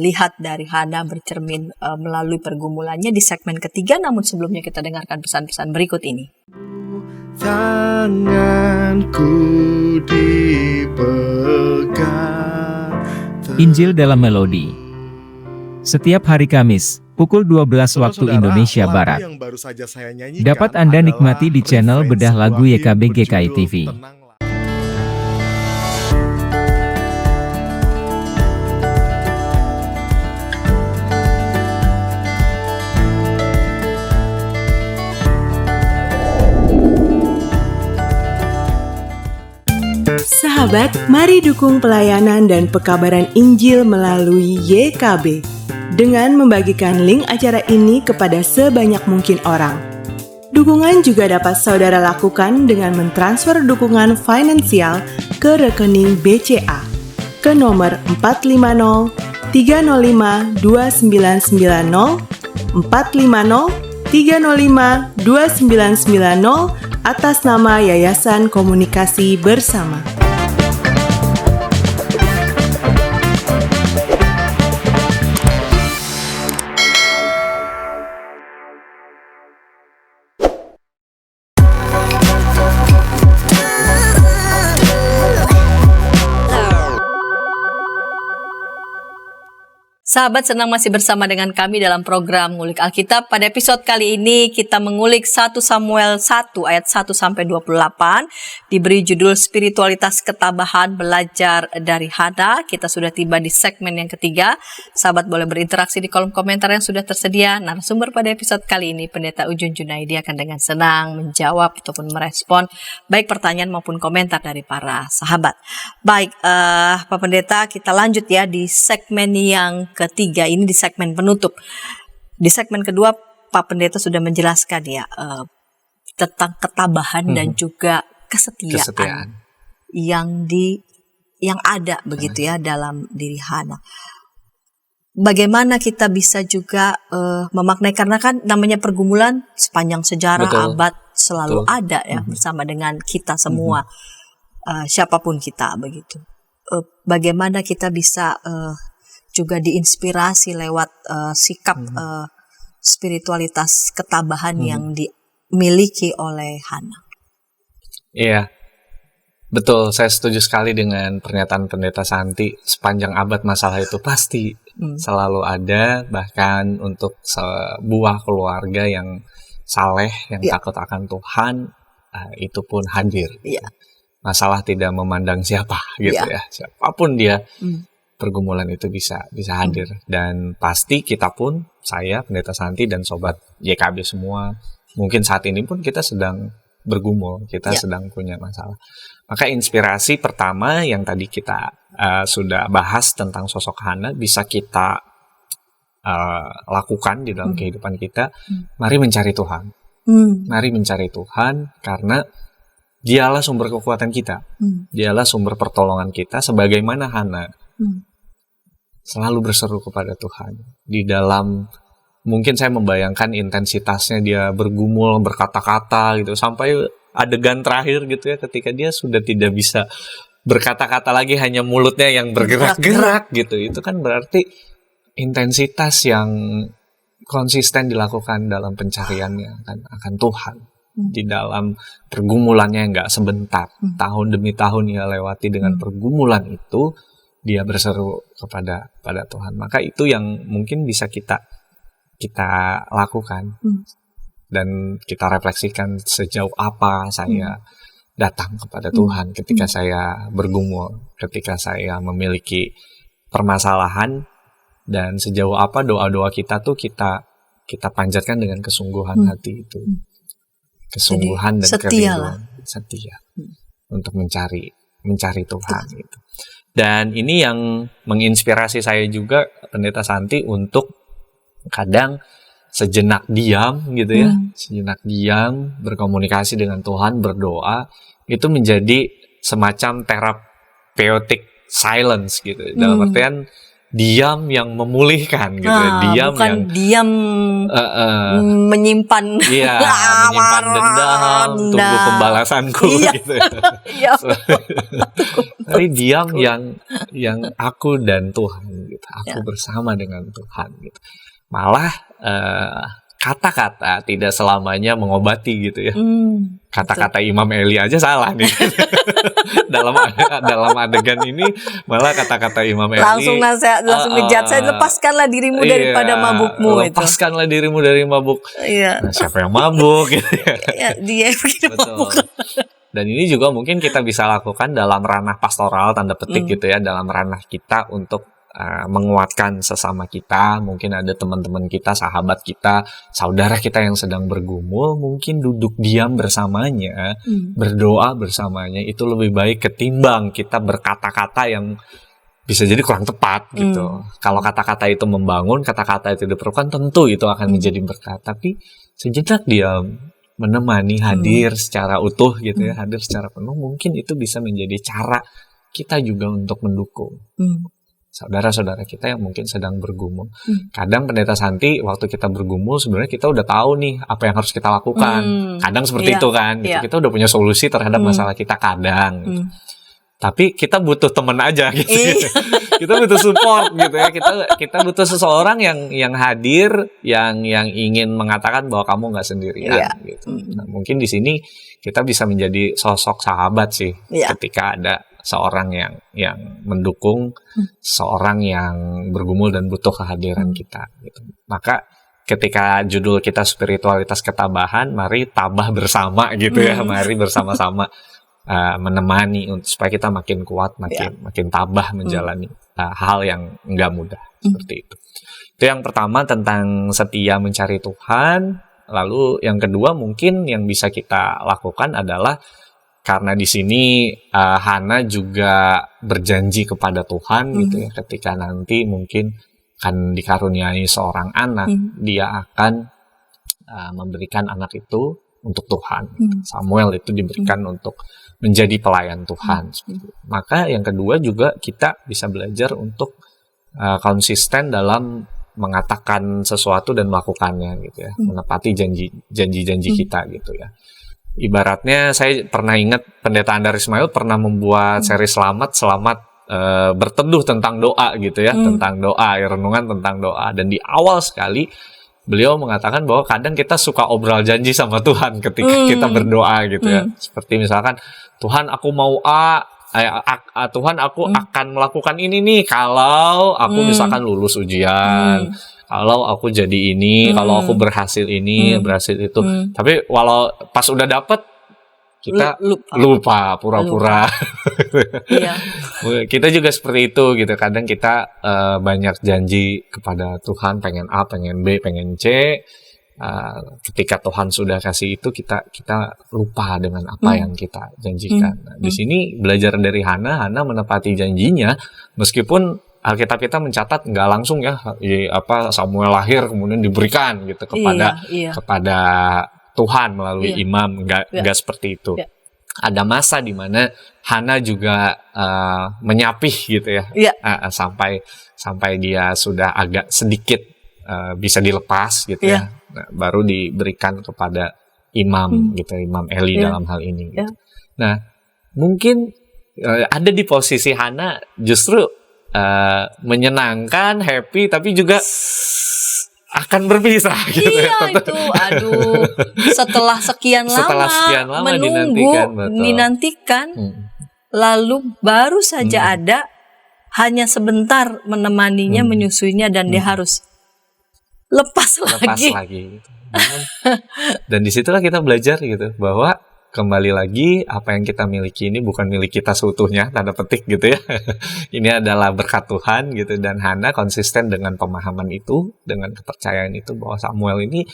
Speaker 1: lihat dari Hana bercermin melalui pergumulannya di segmen ketiga. Namun sebelumnya kita dengarkan pesan-pesan berikut ini.
Speaker 5: Tanganku dipegang.
Speaker 3: Injil dalam Melodi. Setiap hari Kamis, pukul 12 waktu Indonesia Barat. Dapat Anda nikmati di channel Bedah Lagu YKB GKI TV.
Speaker 4: Sahabat, mari dukung pelayanan dan pekabaran Injil melalui YKB dengan membagikan link acara ini kepada sebanyak mungkin orang. Dukungan juga dapat saudara lakukan dengan mentransfer dukungan finansial ke rekening BCA ke nomor 450 305 2990 450 305 2990 atas nama Yayasan Komunikasi Bersama.
Speaker 1: Sahabat, senang masih bersama dengan kami dalam program Ngulik Alkitab. Pada episode kali ini kita mengulik 1 Samuel 1 ayat 1 sampai 28, diberi judul Spiritualitas Ketabahan Belajar dari Hana. Kita sudah tiba di segmen yang ketiga. Sahabat boleh berinteraksi di kolom komentar yang sudah tersedia. Narasumber pada episode kali ini Pendeta Ujun Junaidi akan dengan senang menjawab ataupun merespon baik pertanyaan maupun komentar dari para sahabat. Baik, Pak Pendeta, kita lanjut ya di segmen yang ketiga, ini di segmen penutup. Di segmen kedua Pak Pendeta sudah menjelaskan ya tentang ketabahan dan juga kesetiaan yang ada begitu ya dalam diri Hana. Bagaimana kita bisa juga memaknai, karena kan namanya pergumulan sepanjang sejarah abad selalu ada ya bersama dengan kita semua, siapapun kita begitu. Bagaimana kita bisa juga diinspirasi lewat sikap spiritualitas ketabahan yang dimiliki oleh Hana.
Speaker 2: Iya, betul. Saya setuju sekali dengan pernyataan Pendeta Santi. Sepanjang abad masalah itu pasti selalu ada, bahkan untuk sebuah keluarga yang saleh, yang takut akan Tuhan, itu pun hadir. Masalah tidak memandang siapa gitu ya, siapapun dia. Pergumulan itu bisa hadir, dan pasti kita pun, saya, Pendeta Santi, dan Sobat YKB semua, mungkin saat ini pun kita sedang bergumul, kita sedang punya masalah. Maka inspirasi pertama yang tadi kita sudah bahas tentang sosok Hana bisa kita lakukan di dalam kehidupan kita. Mari mencari Tuhan, mari mencari Tuhan, karena Dialah sumber kekuatan kita, Dialah sumber pertolongan kita. Sebagaimana Hana selalu berseru kepada Tuhan di dalam, mungkin saya membayangkan intensitasnya dia bergumul, berkata-kata gitu, sampai adegan terakhir gitu ya, ketika dia sudah tidak bisa berkata-kata lagi, hanya mulutnya yang bergerak-gerak gitu. Itu kan berarti intensitas yang konsisten dilakukan dalam pencariannya akan Tuhan. Di dalam pergumulannya yang gak sebentar, tahun demi tahun ia lewati dengan pergumulan itu, dia berseru kepada Tuhan. Maka itu yang mungkin bisa kita lakukan, dan kita refleksikan sejauh apa saya datang kepada Tuhan ketika saya bergumul, ketika saya memiliki permasalahan, dan sejauh apa doa-doa kita tuh kita panjatkan dengan kesungguhan hati itu. Kesungguhan dan kerinduan, setia untuk mencari Tuhan gitu. Dan ini yang menginspirasi saya juga, Pendeta Santi, untuk kadang sejenak diam gitu ya, sejenak diam, berkomunikasi dengan Tuhan, berdoa, itu menjadi semacam therapeutic silence gitu. Dalam artian diam yang memulihkan gitu, diam
Speaker 1: bukan
Speaker 2: yang
Speaker 1: diam menyimpan
Speaker 2: menyimpan dendam, tunggu pembalasanku gitu. Tapi diam yang aku dan Tuhan gitu, aku bersama dengan Tuhan gitu. Malah kata-kata tidak selamanya mengobati gitu ya. Kata-kata Imam Eli aja salah nih. dalam adegan ini malah kata-kata Imam Eli langsung
Speaker 1: ngejat, saya lepaskanlah dirimu daripada mabukmu.
Speaker 2: Lepaskanlah dirimu dari mabuk. Nah, siapa yang mabuk gitu ya?
Speaker 1: Dia yang mabuk.
Speaker 2: Dan ini juga mungkin kita bisa lakukan dalam ranah pastoral, tanda petik gitu ya, dalam ranah kita untuk menguatkan sesama kita. Mungkin ada teman-teman kita, sahabat kita, saudara kita yang sedang bergumul, mungkin duduk diam bersamanya, berdoa bersamanya, itu lebih baik ketimbang kita berkata-kata yang bisa jadi kurang tepat gitu. Kalau kata-kata itu membangun, kata-kata itu diperlukan, tentu itu akan menjadi berkat. Tapi sejenak diam, menemani, hadir secara utuh gitu ya, hadir secara penuh, mungkin itu bisa menjadi cara kita juga untuk mendukung saudara-saudara kita yang mungkin sedang bergumul. Kadang Pendeta Santi, waktu kita bergumul sebenarnya kita udah tahu nih apa yang harus kita lakukan. Kadang seperti itu kan, gitu. Kita udah punya solusi terhadap masalah kita kadang. Gitu. Tapi kita butuh teman aja gitu. Kita butuh support gitu ya. Kita butuh seseorang yang hadir, yang ingin mengatakan bahwa kamu nggak sendirian gitu. Nah, mungkin di sini kita bisa menjadi sosok sahabat sih, ketika ada seorang yang mendukung, seorang yang bergumul dan butuh kehadiran kita gitu. Maka ketika judul kita spiritualitas ketabahan, mari tabah bersama gitu ya, mari bersama-sama menemani supaya kita makin kuat, makin tabah menjalani hal yang enggak mudah seperti itu. Itu yang pertama tentang setia mencari Tuhan. Lalu yang kedua mungkin yang bisa kita lakukan adalah karena di sini Hana juga berjanji kepada Tuhan gitu ya, ketika nanti mungkin akan dikaruniai seorang anak, dia akan memberikan anak itu untuk Tuhan. Samuel itu diberikan untuk menjadi pelayan Tuhan. Maka yang kedua juga kita bisa belajar untuk konsisten dalam mengatakan sesuatu dan melakukannya gitu ya, menepati janji-janji kita gitu ya. Ibaratnya saya pernah ingat Pendeta Andar Ismail pernah membuat seri selamat berteduh tentang doa gitu ya, tentang doa, renungan tentang doa. Dan di awal sekali beliau mengatakan bahwa kadang kita suka obral janji sama Tuhan ketika kita berdoa gitu ya. Seperti misalkan, Tuhan aku mau Tuhan aku akan melakukan ini nih kalau aku misalkan lulus ujian, kalau aku jadi ini, kalau aku berhasil ini, berhasil itu. Tapi walau pas udah dapet kita lupa pura-pura.
Speaker 1: Iya.
Speaker 2: Kita juga seperti itu gitu. Kadang kita banyak janji kepada Tuhan, pengen A, pengen B, pengen C. Ketika Tuhan sudah kasih itu, kita lupa dengan apa yang kita janjikan. Nah, di sini belajar dari Hana menepati janjinya, meskipun Alkitab kita mencatat nggak langsung ya, Samuel lahir kemudian diberikan gitu kepada Tuhan melalui imam, nggak seperti itu. Ada masa di mana Hana juga menyapih gitu ya, sampai dia sudah agak sedikit bisa dilepas gitu ya. Nah, baru diberikan kepada imam gitu, Imam Eli dalam hal ini. Gitu. Nah, mungkin ada di posisi Hana justru menyenangkan, happy, tapi juga akan berpisah gitu.
Speaker 1: Iya itu, aduh. Setelah sekian lama menunggu, dinantikan, lalu baru saja ada, hanya sebentar menemaninya, menyusuinya, dan dia harus lepas lagi gitu.
Speaker 2: Dan disitulah kita belajar gitu, bahwa kembali lagi apa yang kita miliki ini bukan milik kita seutuhnya, tanda petik gitu ya. Ini adalah berkat Tuhan gitu. Dan Hana konsisten dengan pemahaman itu, dengan kepercayaan itu, bahwa Samuel ini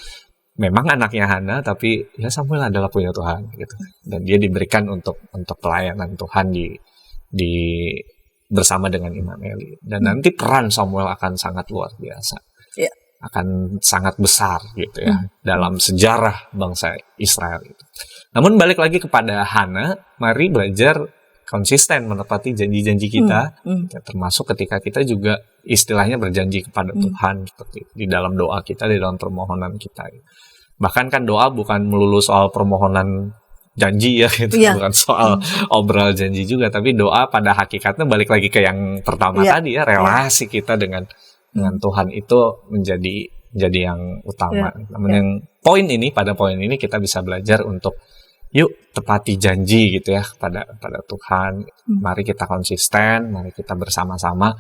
Speaker 2: memang anaknya Hana, tapi ya Samuel adalah punya Tuhan gitu. Dan dia diberikan untuk pelayanan Tuhan di bersama dengan Imam Eli. Dan nanti peran Samuel akan sangat luar biasa. Akan sangat besar gitu ya dalam sejarah bangsa Israel itu. Namun balik lagi kepada Hana, mari belajar konsisten menepati janji-janji kita, termasuk ketika kita juga istilahnya berjanji kepada Tuhan seperti di dalam doa kita, di dalam permohonan kita. Bahkan kan doa bukan melulu soal permohonan janji ya, gitu. Bukan soal obral janji juga, tapi doa pada hakikatnya balik lagi ke yang pertama tadi ya, relasi kita dengan Tuhan itu menjadi yang utama. Namun pada poin ini kita bisa belajar untuk yuk tepati janji gitu ya pada Tuhan. Mari kita konsisten, mari kita bersama-sama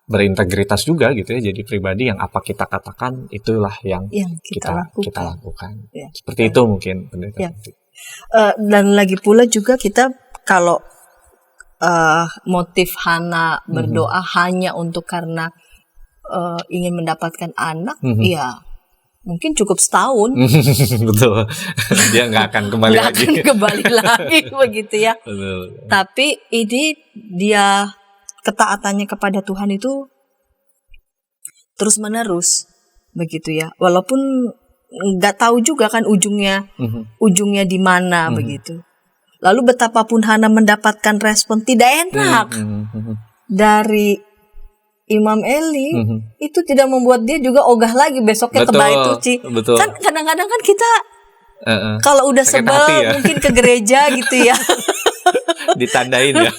Speaker 2: berintegritas juga gitu ya. Jadi pribadi yang apa kita katakan itulah yang kita lakukan. Seperti itu mungkin pendeta.
Speaker 1: Dan lagi pula juga kita kalau motif Hana berdoa hanya untuk karena ingin mendapatkan anak, ya mungkin cukup setahun.
Speaker 2: Betul. Dia nggak akan kembali lagi.
Speaker 1: Begitu ya.
Speaker 2: Betul.
Speaker 1: Tapi ini dia ketaatannya kepada Tuhan itu terus menerus, begitu ya. Walaupun nggak tahu juga kan ujungnya di mana begitu. Lalu betapapun Hana mendapatkan respon tidak enak dari Imam Eli, itu tidak membuat dia juga ogah lagi besoknya tebak itu, Ci. Kan kadang-kadang kan kita kalau udah sebel mungkin ke gereja gitu ya.
Speaker 2: Ditandain ya.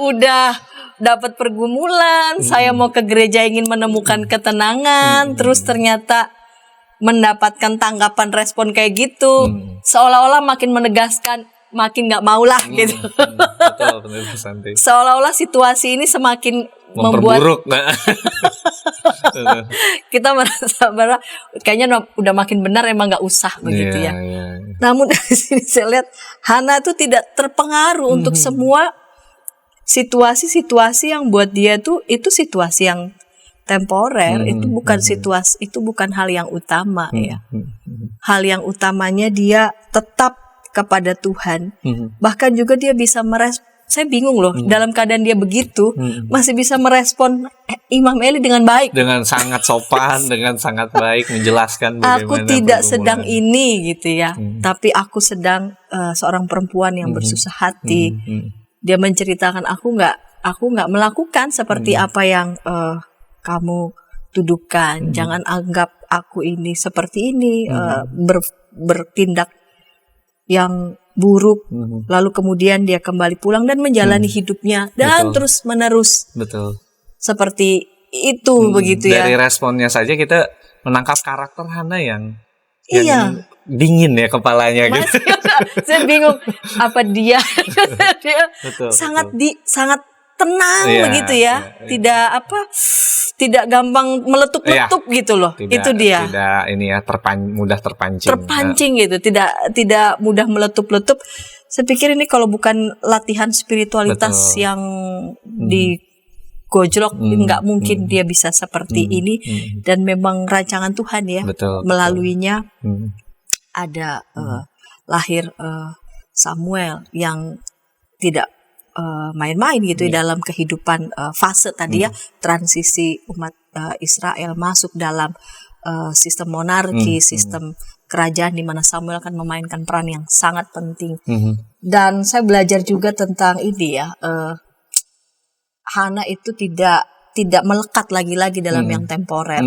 Speaker 1: Udah dapat pergumulan, saya mau ke gereja ingin menemukan ketenangan, terus ternyata mendapatkan tanggapan respon kayak gitu, seolah-olah makin menegaskan makin nggak mau lah gitu.
Speaker 2: Betul, Pendeta Santi.
Speaker 1: Seolah-olah situasi ini semakin membuat
Speaker 2: Memperburuk. Nah.
Speaker 1: kita merasa bahwa kayaknya udah makin benar, emang nggak usah begitu ya.
Speaker 2: Iya.
Speaker 1: Namun dari sini saya lihat Hana itu tidak terpengaruh untuk semua situasi-situasi yang buat dia tuh itu situasi yang temporer, itu bukan situasi, itu bukan hal yang utama ya. Hal yang utamanya dia tetap kepada Tuhan. Bahkan juga dia bisa saya bingung loh, dalam keadaan dia begitu masih bisa merespon Imam Eli dengan baik.
Speaker 2: Dengan sangat sopan, dengan sangat baik menjelaskan bagaimana
Speaker 1: Aku tidak
Speaker 2: pergumulan.
Speaker 1: sedang ini gitu ya, tapi aku sedang seorang perempuan yang bersusah hati. Dia menceritakan aku nggak melakukan seperti apa yang kamu tuduhkan. Jangan anggap aku ini seperti ini, bertindak yang buruk. Lalu kemudian dia kembali pulang dan menjalani hidupnya dan
Speaker 2: Betul.
Speaker 1: terus menerus
Speaker 2: Betul.
Speaker 1: seperti itu begitu ya.
Speaker 2: Dari responnya saja kita menangkap karakter Hana yang
Speaker 1: Iya.
Speaker 2: dingin ya kepalanya gitu.
Speaker 1: Saya bingung apa dia
Speaker 2: Betul,
Speaker 1: sangat
Speaker 2: betul.
Speaker 1: sangat tenang
Speaker 2: Iya,
Speaker 1: begitu ya.
Speaker 2: iya.
Speaker 1: Tidak gampang meletup-letup gitu loh. Itu dia.
Speaker 2: Tidak ini ya mudah terpancing.
Speaker 1: Terpancing gitu, tidak mudah meletup-letup. Saya pikir ini kalau bukan latihan spiritualitas
Speaker 2: Betul.
Speaker 1: yang digojlok, nggak mungkin dia bisa seperti ini. Dan memang rancangan Tuhan ya,
Speaker 2: Betul,
Speaker 1: melaluinya
Speaker 2: betul.
Speaker 1: ada lahir Samuel yang tidak main-main gitu ya dalam kehidupan fase tadi ya, transisi umat Israel masuk dalam sistem monarki, sistem kerajaan di mana Samuel akan memainkan peran yang sangat penting. Dan saya belajar juga tentang ini ya, Hana itu tidak melekat lagi-lagi dalam yang temporer.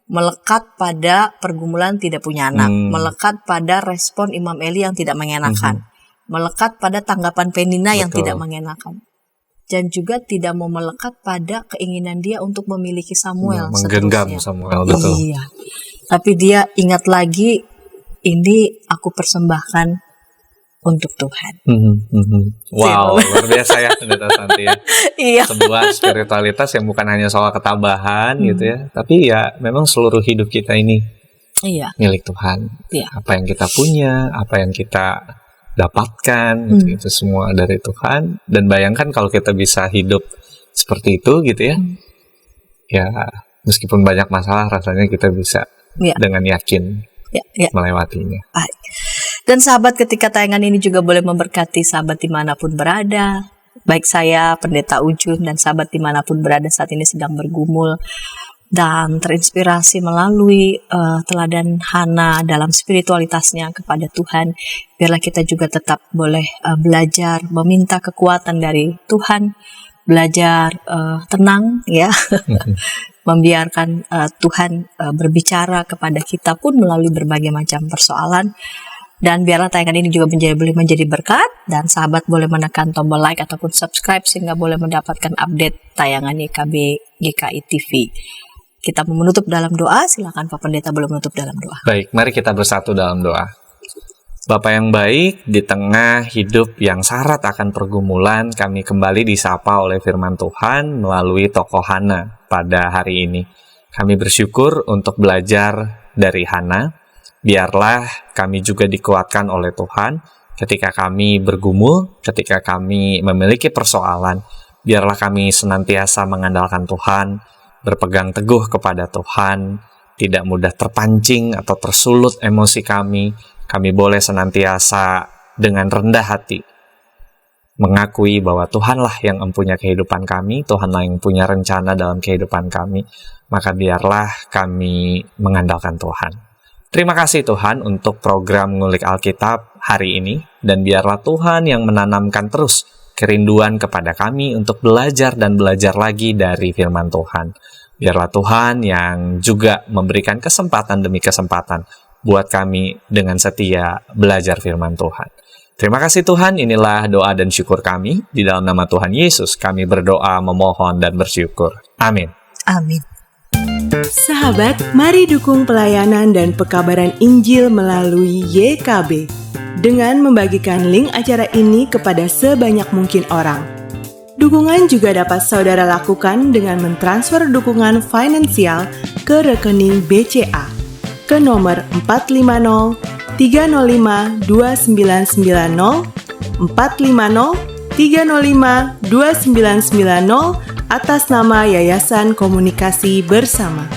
Speaker 1: Melekat pada pergumulan tidak punya anak, melekat pada respon Imam Eli yang tidak mengenakan, melekat pada tanggapan Penina yang
Speaker 2: Betul.
Speaker 1: tidak mengenakan, dan juga tidak mau melekat pada keinginan dia untuk memiliki Samuel
Speaker 2: Menggenggam
Speaker 1: seterusnya.
Speaker 2: Samuel, betul.
Speaker 1: Iya, tapi dia ingat lagi, ini aku persembahkan untuk Tuhan.
Speaker 2: Wow, luar biasa ya Pendeta Santi ya.
Speaker 1: Iya.
Speaker 2: Sebuah spiritualitas yang bukan hanya soal ketabahan gitu ya, tapi ya memang seluruh hidup kita ini
Speaker 1: Iya.
Speaker 2: milik Tuhan.
Speaker 1: Iya.
Speaker 2: Apa yang kita punya, apa yang kita dapatkan, itu semua dari Tuhan. Dan bayangkan kalau kita bisa hidup seperti itu gitu ya, ya meskipun banyak masalah rasanya kita bisa
Speaker 1: Iya.
Speaker 2: dengan yakin
Speaker 1: Ya.
Speaker 2: melewatinya.
Speaker 1: Baik. Dan sahabat, ketika tayangan ini juga boleh memberkati sahabat dimanapun berada. Baik saya, Pendeta Ujun, dan sahabat dimanapun berada saat ini sedang bergumul dan terinspirasi melalui teladan Hana dalam spiritualitasnya kepada Tuhan. Biarlah kita juga tetap boleh belajar meminta kekuatan dari Tuhan, belajar tenang ya, membiarkan Tuhan berbicara kepada kita pun melalui berbagai macam persoalan. Dan biarlah tayangan ini juga boleh menjadi berkat, dan sahabat boleh menekan tombol like ataupun subscribe sehingga boleh mendapatkan update tayangan YKB GKI TV. Kita mau menutup dalam doa, silakan Pak Pendeta boleh menutup dalam doa.
Speaker 2: Baik, mari kita bersatu dalam doa. Bapa yang baik, di tengah hidup yang syarat akan pergumulan, kami kembali disapa oleh firman Tuhan melalui tokoh Hana pada hari ini. Kami bersyukur untuk belajar dari Hana. Biarlah kami juga dikuatkan oleh Tuhan ketika kami bergumul, ketika kami memiliki persoalan. Biarlah kami senantiasa mengandalkan Tuhan, berpegang teguh kepada Tuhan, tidak mudah terpancing atau tersulut emosi kami. Kami boleh senantiasa dengan rendah hati mengakui bahwa Tuhanlah yang mempunyai kehidupan kami, Tuhanlah yang punya rencana dalam kehidupan kami. Maka biarlah kami mengandalkan Tuhan. Terima kasih Tuhan untuk program Ngulik Alkitab hari ini, dan biarlah Tuhan yang menanamkan terus kerinduan kepada kami untuk belajar dan belajar lagi dari firman Tuhan. Biarlah Tuhan yang juga memberikan kesempatan demi kesempatan buat kami dengan setia belajar firman Tuhan. Terima kasih Tuhan, inilah doa dan syukur kami. Di dalam nama Tuhan Yesus kami berdoa, memohon, dan bersyukur. Amin.
Speaker 1: Amin.
Speaker 4: Sahabat, mari dukung pelayanan dan pekabaran Injil melalui YKB dengan membagikan link acara ini kepada sebanyak mungkin orang. Dukungan juga dapat saudara lakukan dengan mentransfer dukungan finansial ke rekening BCA ke nomor 450 305 2990 450 305 2990 atas nama Yayasan Komunikasi Bersama.